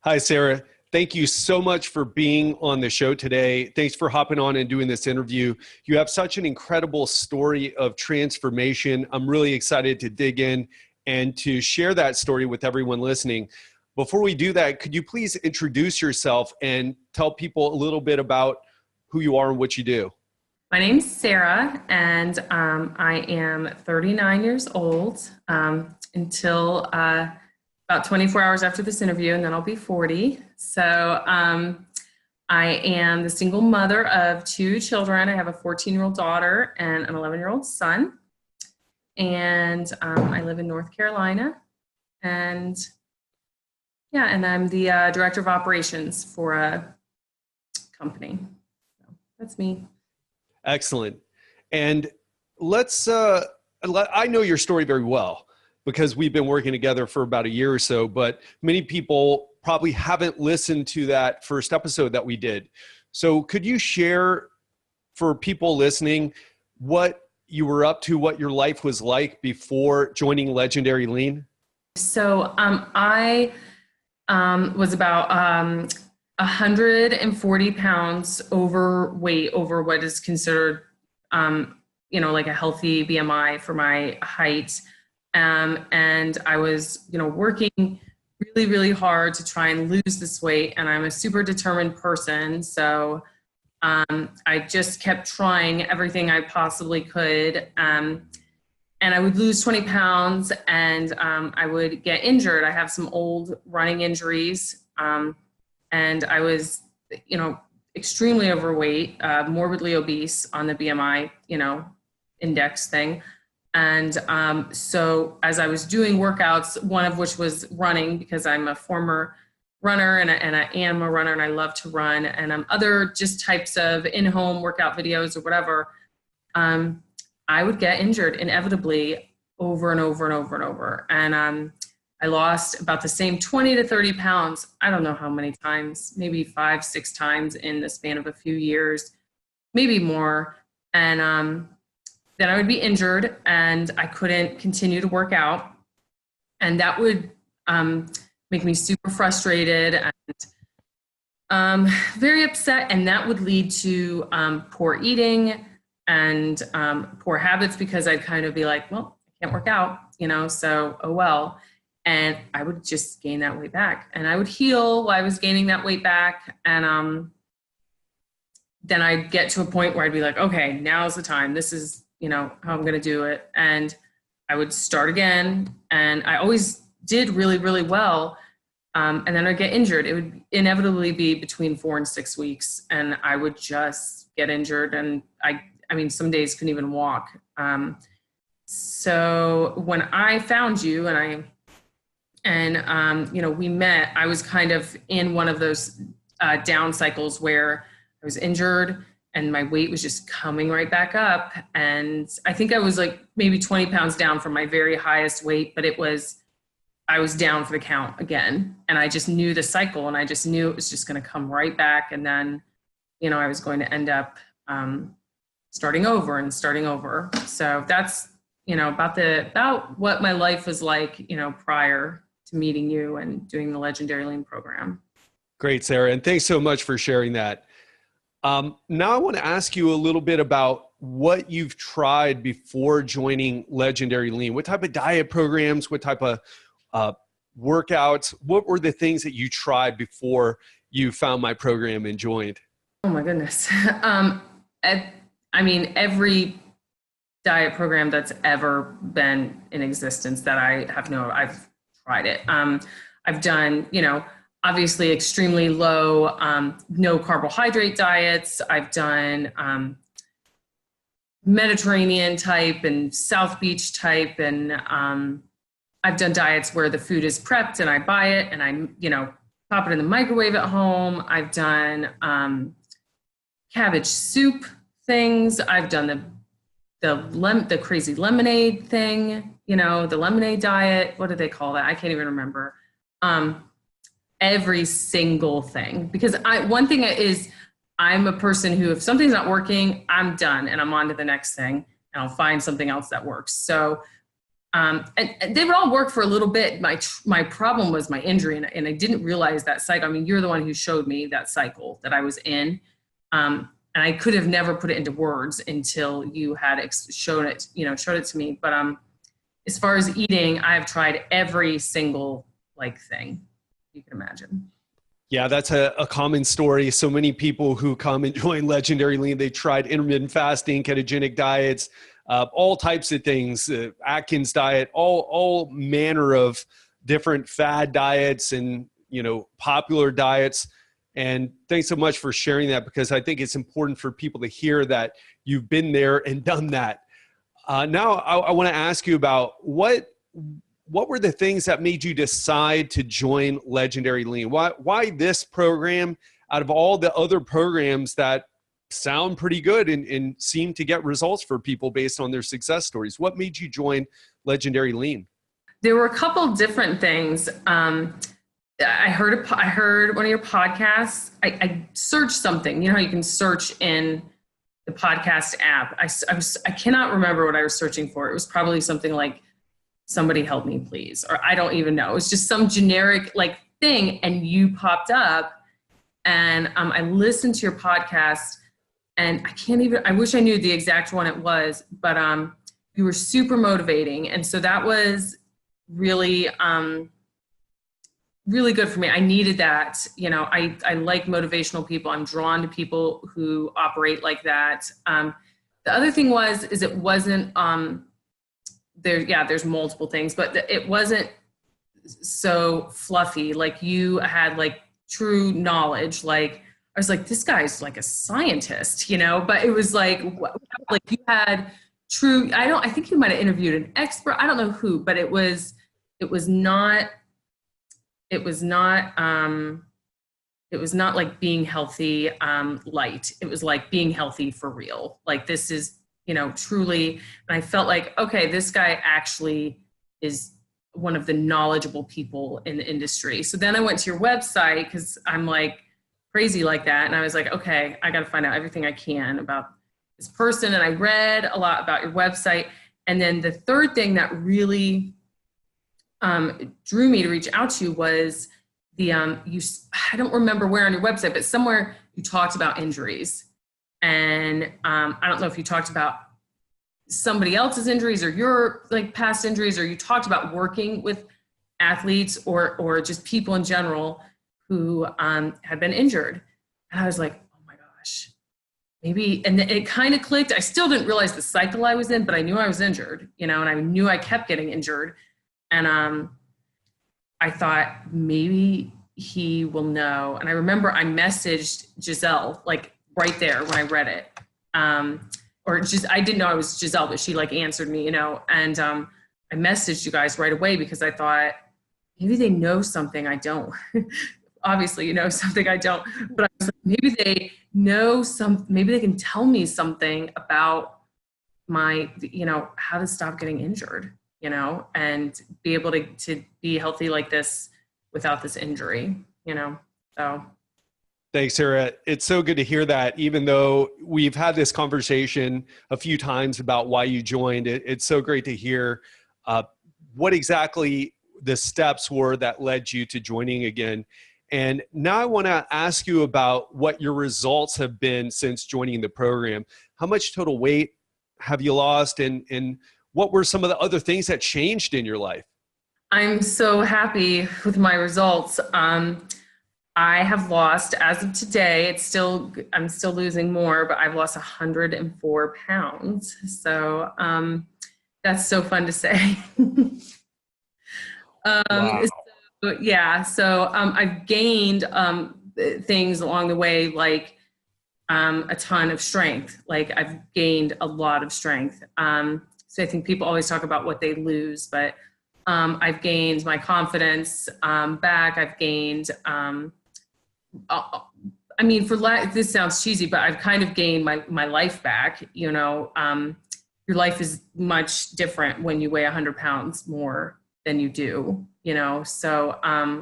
Hi, Sarah. Thank you so much for being on the show today. Thanks for hopping on and doing this interview. You have such an incredible story of transformation. I'm really excited to dig in and to share that story with everyone listening. Before we do that, could you please introduce yourself and tell people a little bit about who you are and what you do? My name's Sarah, and I am 39 years old until about 24 hours after this interview, and then I'll be 40. I am the single mother of two children. I have a 14-year-old daughter and an 11-year-old son, and I live in North Carolina. And yeah, and I'm the director of operations for a company. So that's me. Excellent. And I know your story very well because we've been working together for about a year or so, but many people probably haven't listened to that first episode that we did. So could you share for people listening what you were up to, what your life was like before joining Legendary Lean? So I was about 140 pounds overweight over what is considered, like a healthy BMI for my height. And I was, working really, really hard to try and lose this weight. And I'm a super determined person. So I just kept trying everything I possibly could. And I would lose 20 pounds and I would get injured. I have some old running injuries. And I was, extremely overweight, morbidly obese on the BMI, index thing. And so as I was doing workouts, one of which was running, because I'm a former runner and I am a runner and I love to run, and other just types of in-home workout videos or whatever, I would get injured inevitably over and over and over and over. And I lost about the same 20 to 30 pounds. I don't know how many times, maybe 5, 6 times in the span of a few years, maybe more. And then I would be injured and I couldn't continue to work out. And that would make me super frustrated and very upset. And that would lead to poor eating and poor habits, because I'd kind of be like, well, I can't work out, so oh well. And I would just gain that weight back, and I would heal while I was gaining that weight back. And then I'd get to a point where I'd be like, okay, now's the time. This is, how I'm going to do it. And I would start again. And I always did really, really well. And then I'd get injured. It would inevitably be between 4 and 6 weeks. And I would just get injured. And I mean, some days couldn't even walk. So when I found you and we met, I was kind of in one of those down cycles where I was injured and my weight was just coming right back up. And I think I was like maybe 20 pounds down from my very highest weight, but I was down for the count again. And I just knew the cycle, and I just knew it was just going to come right back. And then, I was going to end up starting over and starting over. So that's, about what my life was like, prior to meeting you and doing the Legendary Lean program. Great, Sarah. And thanks so much for sharing that. Now I want to ask you a little bit about what you've tried before joining Legendary Lean. What type of diet programs, what type of workouts, what were the things that you tried before you found my program and joined? Oh my goodness. Every diet program that's ever been in existence that I have known, I've tried it. I've done, obviously extremely low, no carbohydrate diets. I've done Mediterranean type and South Beach type. And I've done diets where the food is prepped and I buy it and I, pop it in the microwave at home. I've done cabbage soup things. I've done the crazy lemonade thing, the lemonade diet. What do they call that? I can't even remember. Every single thing, because one thing is I'm a person who, if something's not working, I'm done and I'm on to the next thing and I'll find something else that works. So And they would all work for a little bit. My problem was my injury, and I didn't realize that cycle. I mean, you're the one who showed me that cycle that I was in, and I could have never put it into words until you had showed it to me. But as far as eating, I've tried every single thing you can imagine. Yeah, that's a common story. So many people who come and join Legendary Lean, they tried intermittent fasting, ketogenic diets, all types of things, Atkins diet, all manner of different fad diets and, popular diets. And thanks so much for sharing that, because I think it's important for people to hear that you've been there and done that. Now I want to ask you about what were the things that made you decide to join Legendary Lean? Why this program out of all the other programs that sound pretty good and seem to get results for people based on their success stories? What made you join Legendary Lean? There were a couple different things. I heard one of your podcasts. I searched something. You know how you can search in the podcast app. I cannot remember what I was searching for. It was probably something like, "Somebody help me, please," or I don't even know. It's just some generic thing, and you popped up, and I listened to your podcast, and I wish I knew the exact one it was, but you were super motivating, and so that was really really good for me. I needed that. I like motivational people. I'm drawn to people who operate like that. The other thing is it wasn't there's multiple things, but it wasn't so fluffy. You had true knowledge. I was this guy's a scientist, but it was you had true, I think you might've interviewed an expert. I don't know who, but it was not being healthy, light. It was being healthy for real. This is, truly, and I felt okay, this guy actually is one of the knowledgeable people in the industry. So then I went to your website because I'm crazy like that. And I was okay, I got to find out everything I can about this person. And I read a lot about your website. And then the third thing that really drew me to reach out to you was I don't remember where on your website, but somewhere you talked about injuries. And I don't know if you talked about somebody else's injuries or your past injuries, or you talked about working with athletes or just people in general who had been injured. And I was oh my gosh, maybe, and it kind of clicked. I still didn't realize the cycle I was in, but I knew I was injured, and I knew I kept getting injured. And I thought maybe he will know. And I remember I messaged Giselle right there when I read it. I didn't know it was Giselle, but she answered me, and I messaged you guys right away because I thought maybe they know something I don't. Obviously, something I don't, but I was maybe they know maybe they can tell me something about my, how to stop getting injured, and be able to be healthy like this without this injury, so. Thanks, Sarah. It's so good to hear that, even though we've had this conversation a few times about why you joined. It's so great to hear what exactly the steps were that led you to joining again. And now I want to ask you about what your results have been since joining the program. How much total weight have you lost, and what were some of the other things that changed in your life? I'm so happy with my results. I have lost, as of today, I'm still losing more, but I've lost 104 pounds. So that's so fun to say. Wow. So I've gained things along the way, a ton of strength. I've gained a lot of strength. So I think people always talk about what they lose, but I've gained my confidence back. I've gained, this sounds cheesy, but I've kind of gained my life back. Your life is much different when you weigh 100 pounds more than you do, so,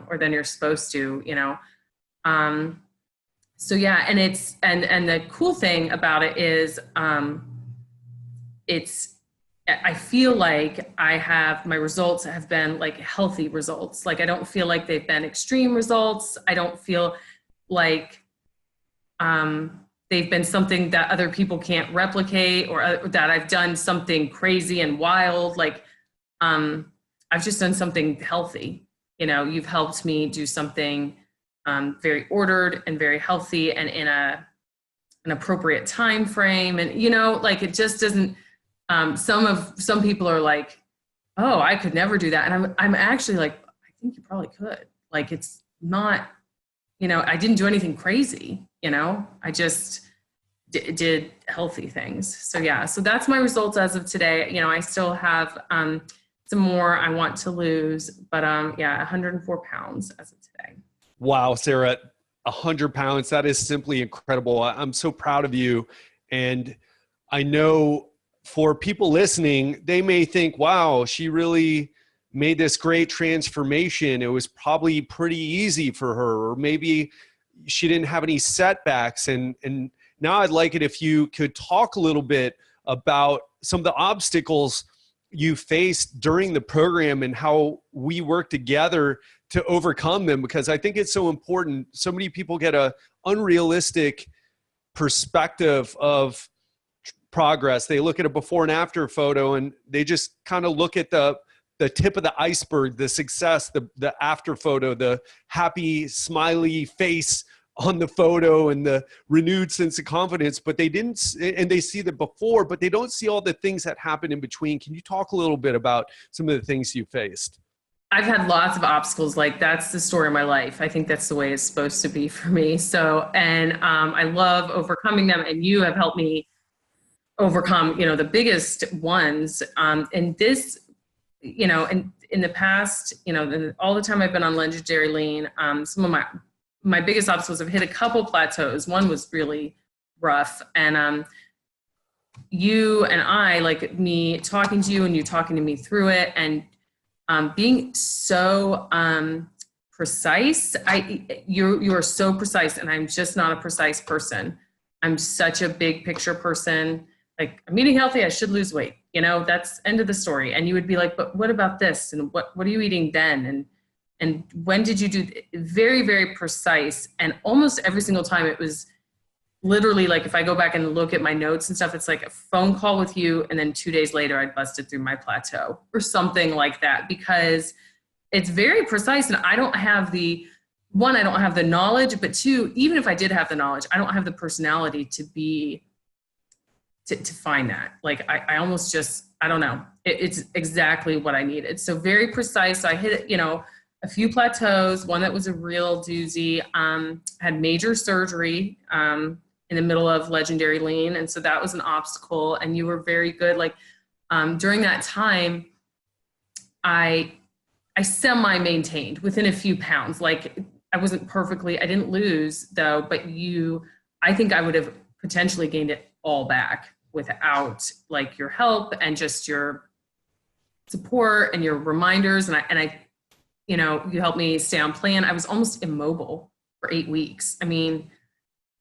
or than you're supposed to, so yeah. And and the cool thing about it is, I feel like my results have been like healthy results. Like I don't feel like they've been extreme results. I don't feel like they've been something that other people can't replicate, or that I've done something crazy and wild. Like I've just done something healthy. You know, you've helped me do something very ordered and very healthy and in an appropriate time frame. And, you know, like it just doesn't, some people are like, oh, I could never do that. And I'm actually like, I think you probably could. Like, it's not, you know, I didn't do anything crazy, you know, I just did healthy things. So yeah, so that's my results as of today. You know, I still have some more I want to lose, but yeah, 104 pounds as of today. Wow, Sarah, 100 pounds. That is simply incredible. I'm so proud of you. And I know for people listening, they may think, wow, she really made this great transformation. It was probably pretty easy for her, or maybe she didn't have any setbacks. And now I'd like it if you could talk a little bit about some of the obstacles you faced during the program and how we work together to overcome them, because I think it's so important. So many people get a unrealistic perspective of progress. They look at a before and after photo and they just kind of look at the tip of the iceberg, the success, the after photo, the happy, smiley face on the photo and the renewed sense of confidence, but they didn't, and they see the before, but they don't see all the things that happen in between. Can you talk a little bit about some of the things you faced? I've had lots of obstacles. Like that's the story of my life. I think that's the way it's supposed to be for me. So, and I love overcoming them, and you have helped me overcome, you know, the biggest ones. And this, you know, in the past, you know, all the time I've been on Legendary Lean, some of my biggest obstacles, I've hit a couple plateaus. One was really rough. And you and I, like me talking to you and you talking to me through it, and being so precise. You are so precise, and I'm just not a precise person. I'm such a big picture person. Like, I'm eating healthy, I should lose weight. You know, that's end of the story. And you would be like, but what about this? And what are you eating then? And when did you do very, very precise. And almost every single time it was literally like, if I go back and look at my notes and stuff, it's like a phone call with you. And then 2 days later, I'd busted through my plateau or something like that, because it's very precise. And I don't have I don't have the knowledge, but two, even if I did have the knowledge, I don't have the personality to find that. Like I almost just, I don't know. It's exactly what I needed. So very precise. So I hit it, you know, a few plateaus, one that was a real doozy, had major surgery in the middle of Legendary Lean. And so that was an obstacle, and you were very good. Like during that time, I semi-maintained within a few pounds. Like I didn't lose though, but I think I would have potentially gained it all back without like your help and just your support and your reminders. And I you know, you helped me stay on plan. I was almost immobile for 8 weeks. I mean,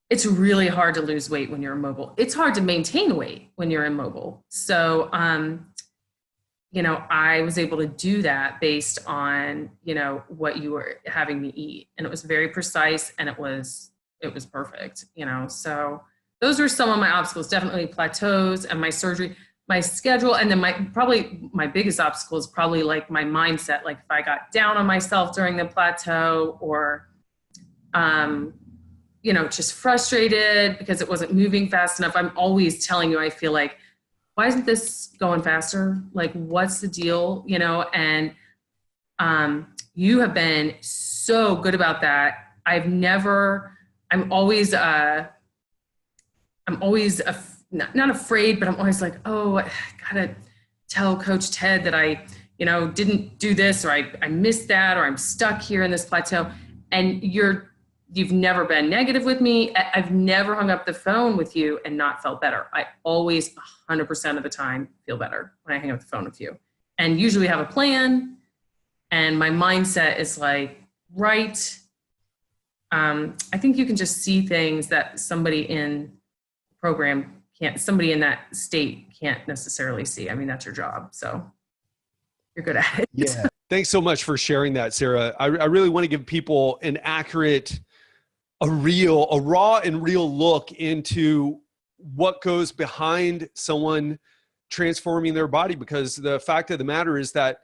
it's really hard to lose weight when you're immobile. It's hard to maintain weight when you're immobile. So, you know, I was able to do that based on, you know, what you were having me eat. And it was very precise, and it was perfect, you know. So those were some of my obstacles, definitely plateaus and my surgery. My schedule, and then my biggest obstacle is probably like my mindset. Like if I got down on myself during the plateau, or, you know, just frustrated because it wasn't moving fast enough. I'm always telling you, I feel like, why isn't this going faster? Like, what's the deal? You know, and you have been so good about that. I'm always not afraid, but I'm always like, oh, I gotta tell Coach Ted that I, you know, didn't do this, or I missed that, or I'm stuck here in this plateau. And you've never been negative with me. I've never hung up the phone with you and not felt better. I always 100% of the time feel better when I hang up the phone with you, and usually have a plan. And my mindset is like, right. I think you can just see things that somebody in the program somebody in that state can't necessarily see. I mean, that's your job. So you're good at it. Yeah. Thanks so much for sharing that, Sarah. I really want to give people an accurate, a raw and real look into what goes behind someone transforming their body, because the fact of the matter is that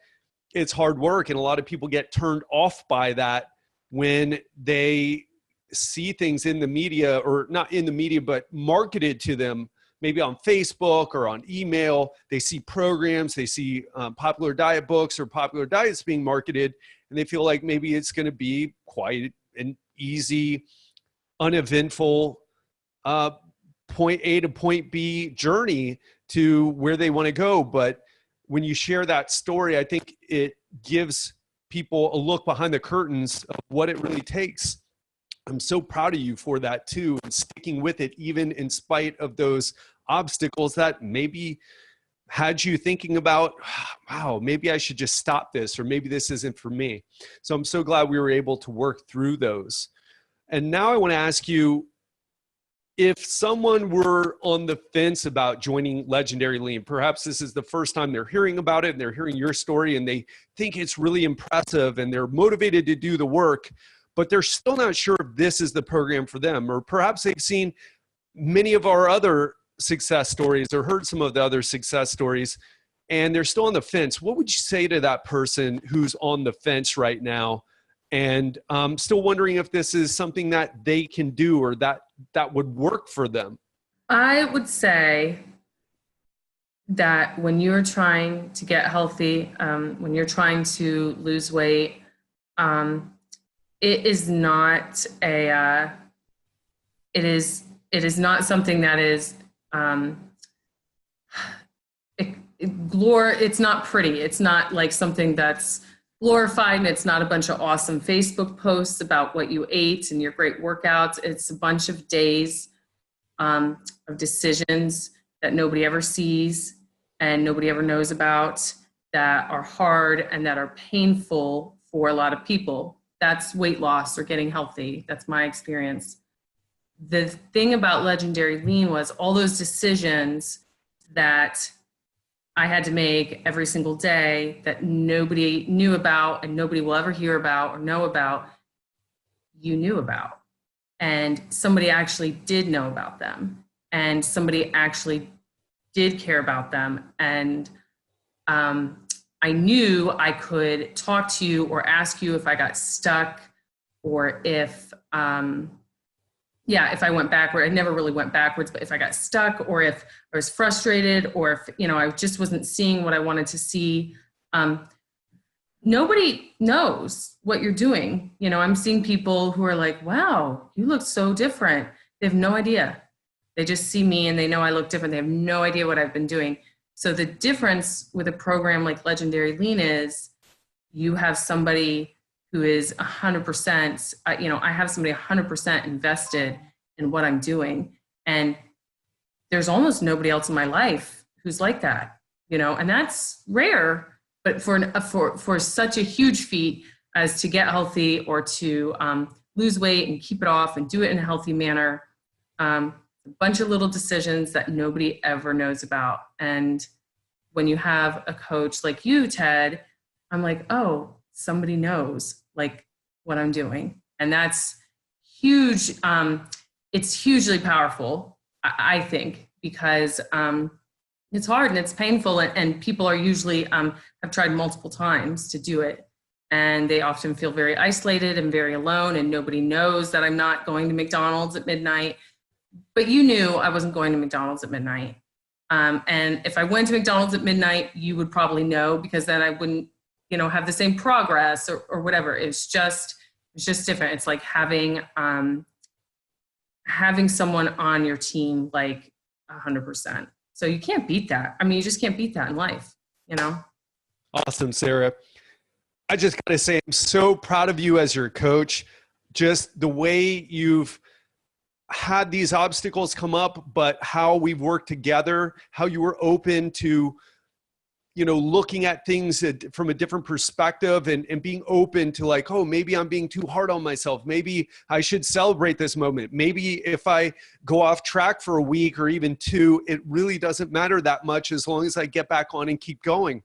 it's hard work, and a lot of people get turned off by that when they see things in the media, or not in the media, but marketed to them, maybe on Facebook or on email. They see programs, they see popular diet books or popular diets being marketed, and they feel like maybe it's going to be quite an easy, uneventful point A to point B journey to where they want to go. But when you share that story, I think it gives people a look behind the curtains of what it really takes. I'm so proud of you for that too, and sticking with it even in spite of those obstacles that maybe had you thinking about, wow, maybe I should just stop this, or maybe this isn't for me. So I'm so glad we were able to work through those. And now I want to ask you, if someone were on the fence about joining Legendary Lean, perhaps this is the first time they're hearing about it and they're hearing your story and they think it's really impressive and they're motivated to do the work, but they're still not sure if this is the program for them, or perhaps they've seen many of our other success stories or heard some of the other success stories and they're still on the fence. What would you say to that person who's on the fence right now and still wondering if this is something that they can do or that would work for them? I would say that when you're trying to get healthy, when you're trying to lose weight, it is not something that is it's not pretty. It's not like something that's glorified, and it's not a bunch of awesome Facebook posts about what you ate and your great workouts. It's a bunch of days of decisions that nobody ever sees and nobody ever knows about, that are hard and that are painful for a lot of people. That's weight loss or getting healthy. That's my experience. The thing about Legendary Lean was all those decisions that I had to make every single day that nobody knew about and nobody will ever hear about or know about, you knew about. And somebody actually did know about them. And somebody actually did care about them. And I knew I could talk to you or ask you if I got stuck, or if I went backward. I never really went backwards, but if I got stuck, or if I was frustrated, or if, I just wasn't seeing what I wanted to see. Nobody knows what you're doing. I'm seeing people who are like, wow, you look so different. They have no idea. They just see me and they know I look different. They have no idea what I've been doing. So the difference with a program like Legendary Lean is you have somebody who is 100%, I have somebody 100% invested in what I'm doing. And there's almost nobody else in my life who's like that, and that's rare, but for such a huge feat as to get healthy or to lose weight and keep it off and do it in a healthy manner, a bunch of little decisions that nobody ever knows about. And when you have a coach like you, Ted, I'm like, oh, somebody knows like what I'm doing. And that's huge. It's hugely powerful, I think, because it's hard and it's painful, and people are usually have tried multiple times to do it. And they often feel very isolated and very alone, and nobody knows that I'm not going to McDonald's at midnight. But you knew I wasn't going to McDonald's at midnight. And if I went to McDonald's at midnight, you would probably know, because then I wouldn't, have the same progress or whatever. It's just different. It's like having someone on your team, like 100%. So you can't beat that. I mean, you just can't beat that in life, Awesome, Sarah. I just got to say, I'm so proud of you as your coach. Just the way you've had these obstacles come up, but how we've worked together, how you were open to looking at things from a different perspective and being open to like, oh, maybe I'm being too hard on myself. Maybe I should celebrate this moment. Maybe if I go off track for a week or even two, it really doesn't matter that much as long as I get back on and keep going.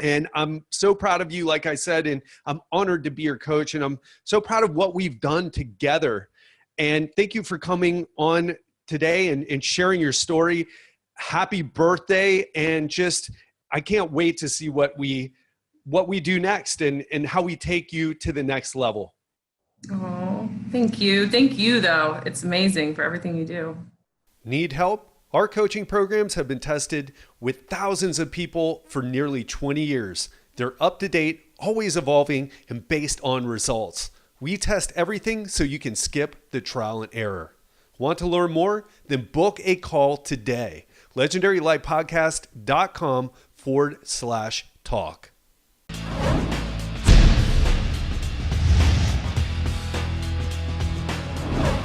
And I'm so proud of you, like I said, and I'm honored to be your coach. And I'm so proud of what we've done together. And thank you for coming on today and sharing your story. Happy birthday. And just, I can't wait to see what we do next and how we take you to the next level. Oh, thank you. Thank you, though. It's amazing for everything you do. Need help? Our coaching programs have been tested with thousands of people for nearly 20 years. They're up to date, always evolving, and based on results. We test everything so you can skip the trial and error. Want to learn more? Then book a call today. LegendaryLifePodcast.com/talk.